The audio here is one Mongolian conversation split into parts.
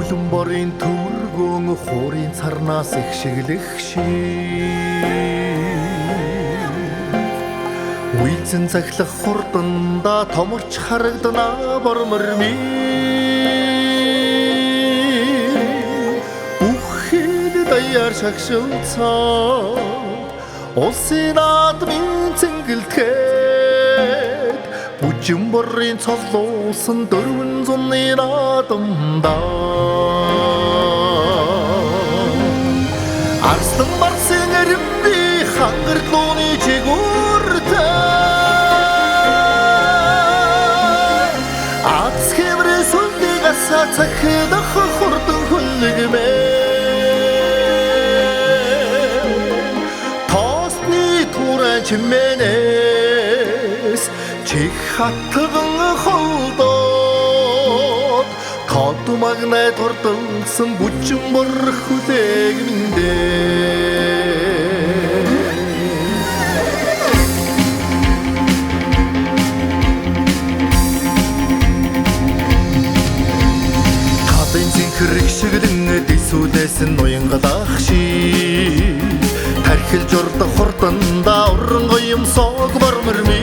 Өвлөн борын төргөн хуурын царнаас их шиглэх Үйлзэн захилах хурданда томорч харагдана борморми Бүхэд даяар шагшилцаа Улсын наадмын цэнгэлтгэд Бүжин борын цоллуусан дөрвөн зуны наадамдаа Арслан марсын эримби хангартлууны чигүүртэй Аз хэмрээ сүлдийг асаа цахидах хурдан хүлэгмээ Тоосны туран чимэнээс чих хатган холдоод Кодумагнай тордонсон бүжин бор хүлэгмэндээ Хэрэгшиглэн дэсүүдээс ноёнгалах ши Тархилж урдах хурданда уран гоём соог борморми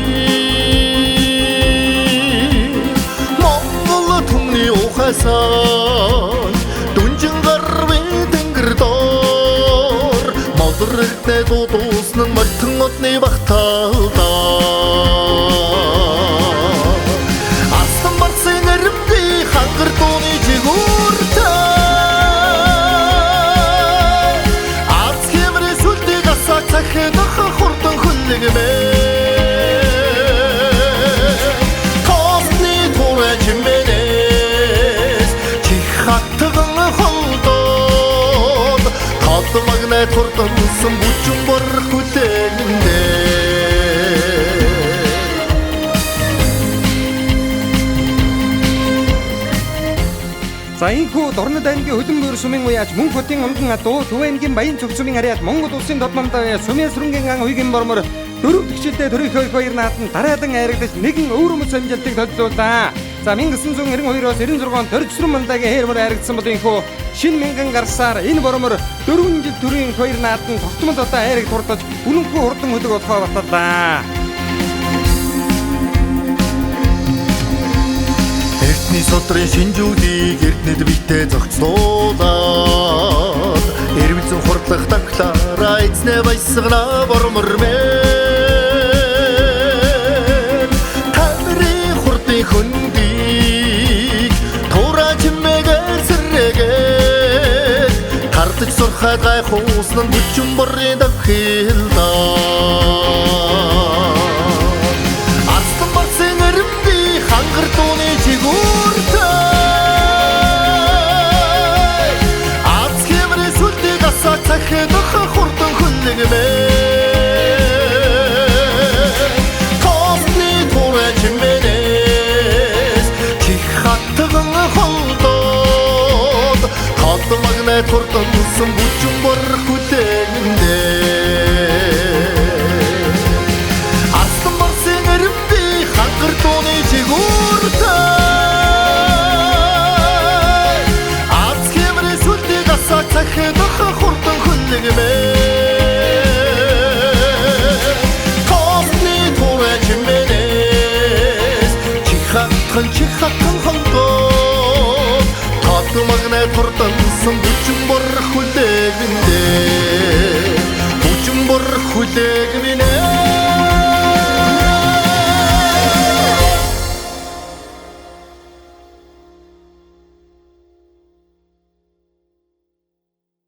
Монгол түмний ухасаа дүнжин гарвын тэнгэр доор Модорэгтэй дуудуулсан нь мартан одны багтаалдаа Арслан барсын эримби хангар дууны жигүүр Захидах хурдан хүлэгмээ Тоосны туран чимэнээс чих хатган холдоод Кодумагнай тордонсон бүжин бор хүлэгмэндээ За ийхүү Дорнод аймгийн Хөлбөмбөр сумын уяаж Мөнх хотын Унган адуу Төв аймгийн Баян цог сумын харьяат Монгол улсын додмамдаа сумын сүрэнгийн ан уйгийн бормор дөрөв төгсөлтэй төрийнхөө хоёр наатан дараадан айрагдаж нэгэн өвөрмөц амжилтыг төлөвлүүлээ. За 1992-оос 96 төржсрөн мандагийн хээрмөр айрагдсан бол ийхүү шинэ мянган гарсаар энэ бормор 4 жил төрийн хоёр наатан тогтмол одоо айрагд хурдаж үнэнгүй хурдан хөдөг болохоо баталлаа. Эртний содрын шинжүүдийг эрдэнэд битээ зогцлуулаад Эрвэлзэн хурдлах таглаараа эзнээ баясгана бормормэн Тамирын хурдын хөндийг туураа чимээгээр сэрээгээд Тардаж сурхаад гайхуулсан нь бүжин борын давхилдаа Арслан барсын эримби хангар дууны чигүүртэй Аз хэмрээ сүлдийг асаа цахидах хурдан хүлэгмээ Тоосны туран чимэнээс чих хатган холдоод Кодумагнай тордонсон бүжин бор хүлэгмэндээ Арслан барсын эримби хангар дууны чигүүртэй Захидах хурдан хүлэгмээ Тоосны туран чимэнээс чих хатган холдоод Кодумагнай тордонсон бүжин бор хүлэгмэндээ Бүжин бор хүлэгмэнээ